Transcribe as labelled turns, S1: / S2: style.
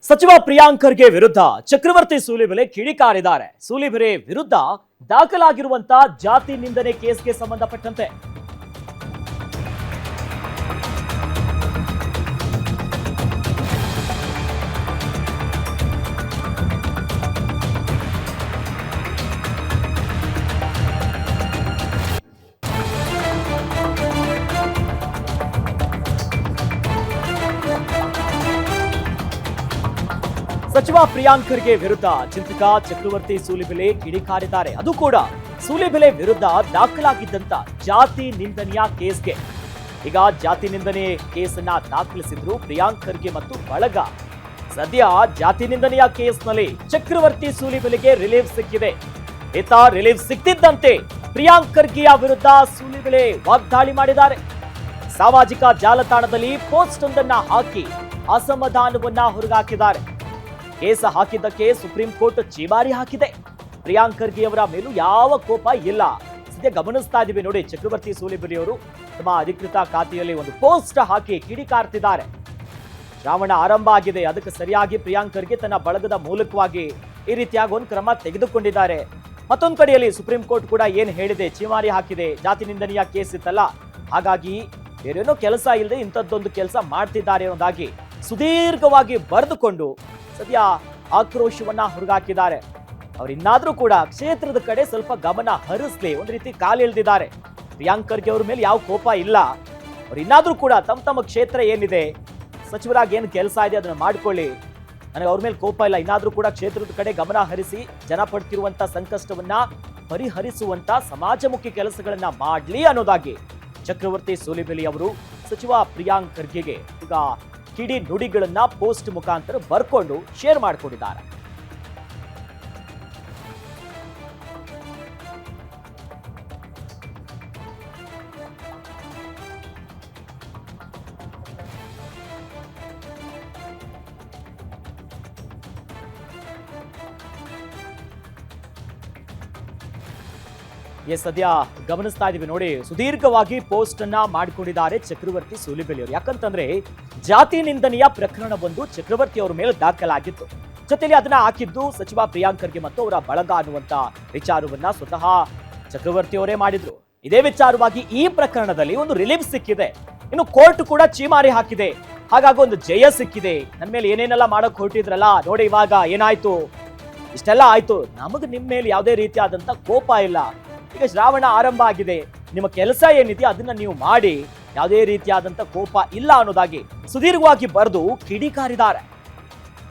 S1: ಸಚಿವ ಪ್ರಿಯಾಂಕ್ ಖರ್ಗೆ ವಿರುದ್ಧ ಚಕ್ರವರ್ತಿ ಸೂಲಿಬೆಲೆ ಕಿಡಿಕಾರಿದ್ದಾರೆ. ಸೂಲಿಬೆಲೆ ವಿರುದ್ಧ ದಾಖಲಾಗಿರುವಂತಹ ಜಾತಿ ನಿಂದನೆ ಕೇಸ್ಗೆ ಸಂಬಂಧಪಟ್ಟಂತೆ ಸಚಿವ ಪ್ರಿಯಾಂಕ್ ಖರ್ಗೆ ವಿರುದ್ಧ ಚಿಂತಕ ಚಕ್ರವರ್ತಿ ಸೂಲಿಬೆಲೆ ಕಿಡಿಕಾರಿದ್ದಾರೆ. ಅದು ಕೂಡ ಸೂಲಿಬೆಲೆ ವಿರುದ್ಧ ದಾಖಲಾಗಿದ್ದಂತ ಜಾತಿ ನಿಂದನೆಯ ಕೇಸ್ಗೆ. ಈಗ ಜಾತಿ ನಿಂದನೆ ಕೇಸನ್ನ ದಾಖಲಿಸಿದ್ರು ಪ್ರಿಯಾಂಕ್ ಖರ್ಗೆ ಮತ್ತು ಬಳಗ. ಸದ್ಯ ಜಾತಿ ನಿಂದನೆಯ ಕೇಸ್ನಲ್ಲಿ ಚಕ್ರವರ್ತಿ ಸೂಲಿಬೆಲೆಗೆ ರಿಲೀಫ್ ಸಿಕ್ಕಿದೆ. ಈತ ರಿಲೀಫ್ ಸಿಕ್ತಿದ್ದಂತೆ ಪ್ರಿಯಾಂಕ್ ಖರ್ಗೆಯ ವಿರುದ್ಧ ಸೂಲಿಬೆಲೆ ವಾಗ್ದಾಳಿ ಮಾಡಿದ್ದಾರೆ. ಸಾಮಾಜಿಕ ಜಾಲತಾಣದಲ್ಲಿ ಪೋಸ್ಟ್ ಒಂದನ್ನ ಹಾಕಿ ಅಸಮಾಧಾನವನ್ನ ಹೊರಗಾಕಿದ್ದಾರೆ. ಕೇಸ್ ಹಾಕಿದ್ದಕ್ಕೆ ಸುಪ್ರೀಂ ಕೋರ್ಟ್ ಛೀಮಾರಿ ಹಾಕಿದೆ. ಪ್ರಿಯಾಂಕ್ ಖರ್ಗೆ ಅವರ ಮೇಲೂ ಯಾವ ಕೋಪ ಇಲ್ಲ. ಸದ್ಯ ಗಮನಿಸ್ತಾ ಇದೀವಿ ನೋಡಿ, ಚಕ್ರವರ್ತಿ ಸೂಲಿಬೆಲೆ ಅವರು ತಮ್ಮ ಅಧಿಕೃತ ಖಾತೆಯಲ್ಲಿ ಒಂದು ಪೋಸ್ಟ್ ಹಾಕಿ ಕಿಡಿಕಾರ್ತಿದ್ದಾರೆ. ಶ್ರಾವಣ ಆರಂಭ ಆಗಿದೆ, ಅದಕ್ಕೆ ಸರಿಯಾಗಿ ಪ್ರಿಯಾಂಕ್ ಖರ್ಗೆ ತನ್ನ ಬಳಗದ ಮೂಲಕವಾಗಿ ಈ ರೀತಿಯಾಗಿ ಒಂದು ಕ್ರಮ ತೆಗೆದುಕೊಂಡಿದ್ದಾರೆ. ಮತ್ತೊಂದು ಕಡೆಯಲ್ಲಿ ಸುಪ್ರೀಂ ಕೋರ್ಟ್ ಕೂಡ ಏನ್ ಹೇಳಿದೆ, ಛೀಮಾರಿ ಹಾಕಿದೆ. ಜಾತಿ ನಿಂದನೆಯ ಕೇಸ್ ಇತ್ತಲ್ಲ, ಹಾಗಾಗಿ ಬೇರೇನೋ ಕೆಲಸ ಇಲ್ಲದೆ ಇಂಥದ್ದೊಂದು ಕೆಲಸ ಮಾಡ್ತಿದ್ದಾರೆ ಅನ್ನೋದಾಗಿ ಸುದೀರ್ಘವಾಗಿ ಬರೆದುಕೊಂಡು ಸದ್ಯ ಆಕ್ರೋಶವನ್ನ ಹೊರಗಾಕಿದ್ದಾರೆ. ಅವರಿನ್ನಾದ್ರೂ ಕೂಡ ಕ್ಷೇತ್ರದ ಕಡೆ ಸ್ವಲ್ಪ ಗಮನ ಹರಿಸ್ಲಿ, ಒಂದು ರೀತಿ ಕಾಲೆಳೆದಿದ್ದಾರೆ. ಪ್ರಿಯಾಂಕ್ ಖರ್ಗೆ ಅವ್ರ ಮೇಲೆ ಯಾವ ಕೋಪ ಇಲ್ಲ. ಅವರಿನ್ನಾದ್ರೂ ಕೂಡ ತಮ್ಮ ಕ್ಷೇತ್ರ ಏನಿದೆ, ಸಚಿವರಾಗಿ ಏನು ಕೆಲಸ ಇದೆ ಅದನ್ನ ಮಾಡ್ಕೊಳ್ಳಿ, ನನಗೆ ಅವ್ರ ಮೇಲೆ ಕೋಪ ಇಲ್ಲ. ಇನ್ನಾದ್ರೂ ಕೂಡ ಕ್ಷೇತ್ರದ ಕಡೆ ಗಮನ ಹರಿಸಿ ಜನ ಪಡ್ತಿರುವಂತ ಸಂಕಷ್ಟವನ್ನ ಪರಿಹರಿಸುವಂತ ಸಮಾಜಮುಖಿ ಕೆಲಸಗಳನ್ನ ಮಾಡ್ಲಿ ಅನ್ನೋದಾಗಿ ಚಕ್ರವರ್ತಿ ಸೂಲಿಬೆಲೆ ಅವರು ಸಚಿವ ಪ್ರಿಯಾಂಕ್ ಖರ್ಗೆಗೆ ಈಗ ಕಿಡಿ ನುಡಿಗಳನ್ನ ಪೋಸ್ಟ್ ಮುಖಾಂತರ ಬರ್ಕೊಂಡು ಶೇರ್ ಮಾಡಿಕೊಂಡಿದ್ದಾರೆ. ಸದ್ಯ ಗಮನಿಸ್ತಾ ಇದೀವಿ ನೋಡಿ, ಸುದೀರ್ಘವಾಗಿ ಪೋಸ್ಟ್ ಅನ್ನ ಮಾಡಿಕೊಂಡಿದ್ದಾರೆ ಚಕ್ರವರ್ತಿ ಸೂಲಿಬೆಲೆ ಅವರು. ಯಾಕಂತಂದ್ರೆ ಜಾತಿ ನಿಂದನೆಯ ಪ್ರಕರಣ ಒಂದು ಚಕ್ರವರ್ತಿ ಅವರ ಮೇಲೆ ದಾಖಲಾಗಿತ್ತು. ಜೊತೆಲಿ ಅದನ್ನ ಹಾಕಿದ್ದು ಸಚಿವ ಪ್ರಿಯಾಂಕ್ ಖರ್ಗೆ ಮತ್ತು ಅವರ ಬಳಗ ಅನ್ನುವಂತ ವಿಚಾರವನ್ನ ಸ್ವತಃ ಚಕ್ರವರ್ತಿ ಅವರೇ ಮಾಡಿದ್ರು. ಇದೇ ವಿಚಾರವಾಗಿ ಈ ಪ್ರಕರಣದಲ್ಲಿ ಒಂದು ರಿಲೀಫ್ ಸಿಕ್ಕಿದೆ. ಇನ್ನು ಕೋರ್ಟ್ ಕೂಡ ಛೀಮಾರಿ ಹಾಕಿದೆ. ಹಾಗಾಗಿ ಒಂದು ಜಯ ಸಿಕ್ಕಿದೆ. ನನ್ನ ಮೇಲೆ ಏನೇನೆಲ್ಲ ಮಾಡಕ್ ಹೊರಟಿದ್ರಲ್ಲ ನೋಡಿ, ಇವಾಗ ಏನಾಯ್ತು, ಇಷ್ಟೆಲ್ಲ ಆಯ್ತು, ನಮಗ್ ನಿಮ್ ಮೇಲೆ ಯಾವುದೇ ರೀತಿಯಾದಂತ ಕೋಪ ಇಲ್ಲ. ಈಗ ಶ್ರಾವಣ ಆರಂಭ ಆಗಿದೆ, ನಿಮ್ಮ ಕೆಲಸ ಏನಿದೆ ಅದನ್ನ ನೀವು ಮಾಡಿ, ಯಾವುದೇ ರೀತಿಯಾದಂತ ಕೋಪ ಇಲ್ಲ ಅನ್ನೋದಾಗಿ ಸುದೀರ್ಘವಾಗಿ ಬರೆದು ಕಿಡಿಕಾರಿದ್ದಾರೆ.